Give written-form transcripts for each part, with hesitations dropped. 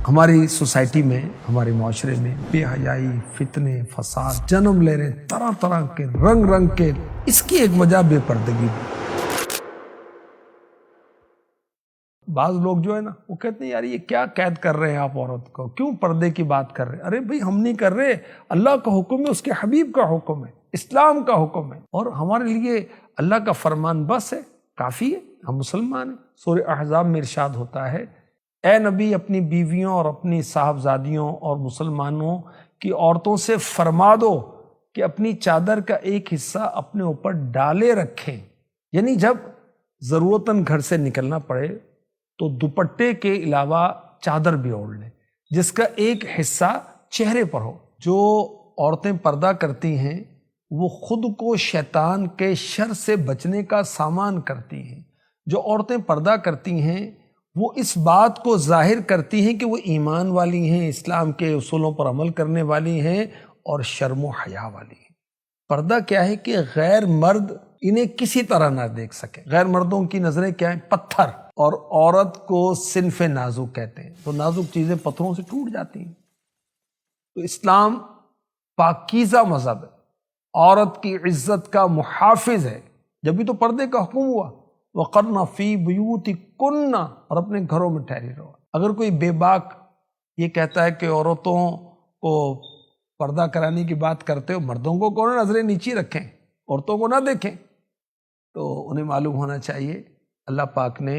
ہماری سوسائٹی میں، ہمارے معاشرے میں بے حیائی، فتنے، فساد جنم لے رہے، طرح طرح کے رنگ رنگ کے۔ اس کی ایک وجہ بے پردگی بھی۔ بعض لوگ جو ہے نا وہ کہتے ہیں یار یہ کیا قید کر رہے ہیں آپ عورت کو، کیوں پردے کی بات کر رہے ہیں؟ ارے بھائی ہم نہیں کر رہے، اللہ کا حکم ہے، اس کے حبیب کا حکم ہے، اسلام کا حکم ہے، اور ہمارے لیے اللہ کا فرمان بس ہے، کافی ہے، ہم مسلمان ہیں۔ سورہ احزاب میں ارشاد ہوتا ہے، اے نبی اپنی بیویوں اور اپنی صاحبزادیوں اور مسلمانوں کی عورتوں سے فرما دو کہ اپنی چادر کا ایک حصہ اپنے اوپر ڈالے رکھیں، یعنی جب ضرورتاً گھر سے نکلنا پڑے تو دوپٹے کے علاوہ چادر بھی اوڑھ لیں جس کا ایک حصہ چہرے پر ہو۔ جو عورتیں پردہ کرتی ہیں وہ خود کو شیطان کے شر سے بچنے کا سامان کرتی ہیں۔ جو عورتیں پردہ کرتی ہیں وہ اس بات کو ظاہر کرتی ہیں کہ وہ ایمان والی ہیں، اسلام کے اصولوں پر عمل کرنے والی ہیں اور شرم و حیا والی ہیں۔ پردہ کیا ہے کہ غیر مرد انہیں کسی طرح نہ دیکھ سکے۔ غیر مردوں کی نظریں کیا ہیں؟ پتھر، اور عورت کو صنف نازک کہتے ہیں، تو نازک چیزیں پتھروں سے ٹوٹ جاتی ہیں۔ تو اسلام پاکیزہ مذہب ہے، عورت کی عزت کا محافظ ہے، جبھی تو پردے کا حکم ہوا، وَقَرْنَ فِي بُيُوتِكُنَّ، اور اپنے گھروں میں ٹھہری رہو۔ اگر کوئی بے باک یہ کہتا ہے کہ عورتوں کو پردہ کرانے کی بات کرتے ہو، مردوں کو کون نظریں نیچی رکھیں، عورتوں کو نہ دیکھیں، تو انہیں معلوم ہونا چاہیے اللہ پاک نے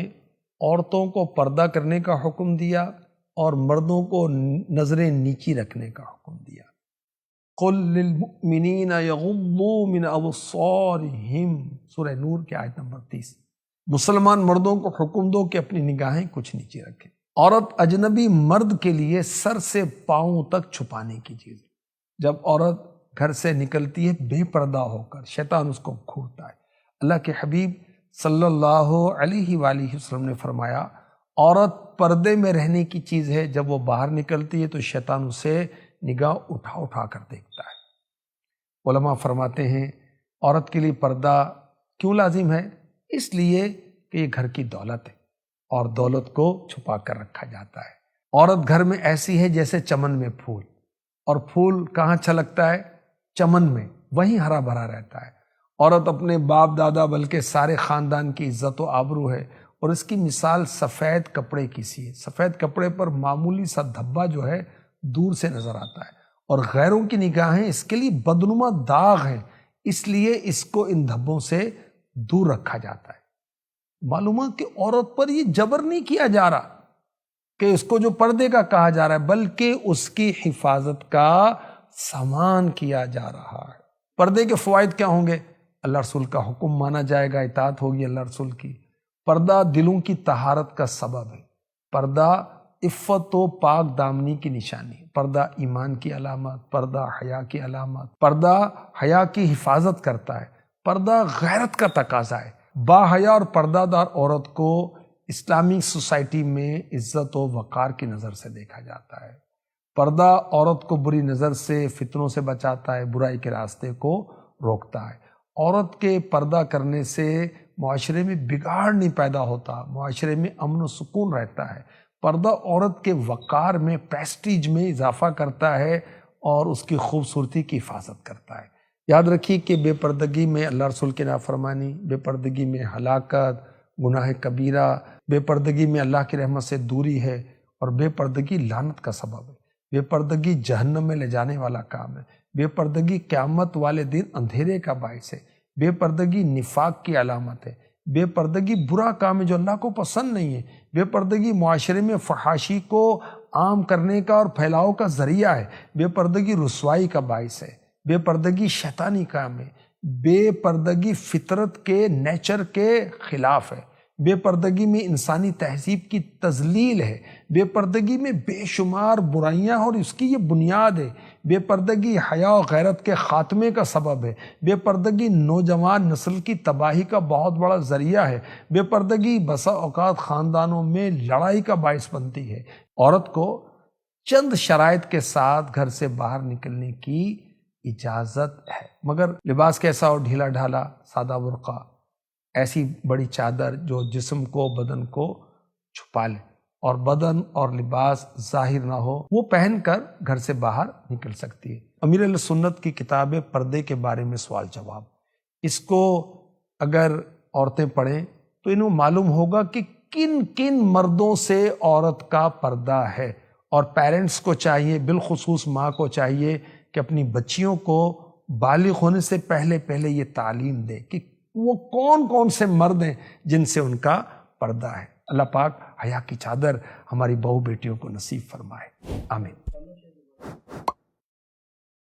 عورتوں کو پردہ کرنے کا حکم دیا اور مردوں کو نظریں نیچی رکھنے کا حکم دیا۔ قُل لِّلْمُؤْمِنِينَ يَغُضُّوا مِنْ أَبْصَارِهِمْ، سورہ نور کی آیت نمبر 30۔ مسلمان مردوں کو حکم دو کہ اپنی نگاہیں کچھ نیچے رکھیں۔ عورت اجنبی مرد کے لیے سر سے پاؤں تک چھپانے کی چیز ہے۔ جب عورت گھر سے نکلتی ہے بے پردہ ہو کر، شیطان اس کو گھورتا ہے۔ اللہ کے حبیب صلی اللہ علیہ وآلہ وسلم نے فرمایا، عورت پردے میں رہنے کی چیز ہے، جب وہ باہر نکلتی ہے تو شیطان اسے نگاہ اٹھا اٹھا کر دیکھتا ہے۔ علماء فرماتے ہیں عورت کے لیے پردہ کیوں لازم ہے؟ اس لیے کہ یہ گھر کی دولت ہے اور دولت کو چھپا کر رکھا جاتا ہے۔ عورت گھر میں ایسی ہے جیسے چمن میں پھول، اور پھول کہاں چھلکتا ہے؟ چمن میں، وہیں ہرا بھرا رہتا ہے۔ عورت اپنے باپ دادا بلکہ سارے خاندان کی عزت و آبرو ہے، اور اس کی مثال سفید کپڑے کی سی ہے۔ سفید کپڑے پر معمولی سا دھبا جو ہے دور سے نظر آتا ہے، اور غیروں کی نگاہیں اس کے لیے بدنما داغ ہیں، اس لیے اس کو ان دھبوں سے دور رکھا جاتا ہے۔ معلوم ہے کہ عورت پر یہ جبر نہیں کیا جا رہا کہ اس کو جو پردے کا کہا جا رہا ہے، بلکہ اس کی حفاظت کا سامان کیا جا رہا ہے۔ پردے کے فوائد کیا ہوں گے؟ اللہ رسول کا حکم مانا جائے گا، اطاعت ہوگی اللہ رسول کی۔ پردہ دلوں کی طہارت کا سبب ہے۔ پردہ عفت و پاک دامنی کی نشانی ہے۔ پردہ ایمان کی علامت، پردہ حیا کی علامت، پردہ حیا کی حفاظت کرتا ہے۔ پردہ غیرت کا تقاضا ہے۔ با حیا اور پردہ دار عورت کو اسلامی سوسائٹی میں عزت و وقار کی نظر سے دیکھا جاتا ہے۔ پردہ عورت کو بری نظر سے، فتنوں سے بچاتا ہے، برائی کے راستے کو روکتا ہے۔ عورت کے پردہ کرنے سے معاشرے میں بگاڑ نہیں پیدا ہوتا، معاشرے میں امن و سکون رہتا ہے۔ پردہ عورت کے وقار میں، پریسٹیج میں اضافہ کرتا ہے اور اس کی خوبصورتی کی حفاظت کرتا ہے۔ یاد رکھیے کہ بے پردگی میں اللہ رسول کی نافرمانی، بے پردگی میں ہلاکت، گناہ کبیرہ، بے پردگی میں اللہ کی رحمت سے دوری ہے، اور بے پردگی لعنت کا سبب ہے۔ بے پردگی جہنم میں لے جانے والا کام ہے۔ بے پردگی قیامت والے دن اندھیرے کا باعث ہے۔ بے پردگی نفاق کی علامت ہے۔ بے پردگی برا کام ہے جو اللہ کو پسند نہیں ہے۔ بے پردگی معاشرے میں فحاشی کو عام کرنے کا اور پھیلاؤ کا ذریعہ ہے۔ بے پردگی رسوائی کا باعث ہے۔ بے پردگی شیطانی کام ہے۔ بے پردگی فطرت کے، نیچر کے خلاف ہے۔ بے پردگی میں انسانی تہذیب کی تذلیل ہے۔ بے پردگی میں بے شمار برائیاں اور اس کی یہ بنیاد ہے۔ بے پردگی حیا و غیرت کے خاتمے کا سبب ہے۔ بے پردگی نوجوان نسل کی تباہی کا بہت بڑا ذریعہ ہے۔ بے پردگی بسا اوقات خاندانوں میں لڑائی کا باعث بنتی ہے۔ عورت کو چند شرائط کے ساتھ گھر سے باہر نکلنے کی اجازت ہے، مگر لباس کیسا ہو؟ ڈھیلا ڈھالا، سادہ برقع، ایسی بڑی چادر جو جسم کو، بدن کو چھپا لے، اور بدن اور لباس ظاہر نہ ہو وہ پہن کر گھر سے باہر نکل سکتی ہے۔ امیر اہل سنت کی کتاب ہے پردے کے بارے میں سوال جواب، اس کو اگر عورتیں پڑھیں تو انہیں معلوم ہوگا کہ کن کن مردوں سے عورت کا پردہ ہے، اور پیرنٹس کو چاہیے، بالخصوص ماں کو چاہیے کہ اپنی بچیوں کو بالغ ہونے سے پہلے یہ تعلیم دے کہ وہ کون کون سے مرد ہیں جن سے ان کا پردہ ہے۔ اللہ پاک حیا کی چادر ہماری بہو بیٹیوں کو نصیب فرمائے، آمین۔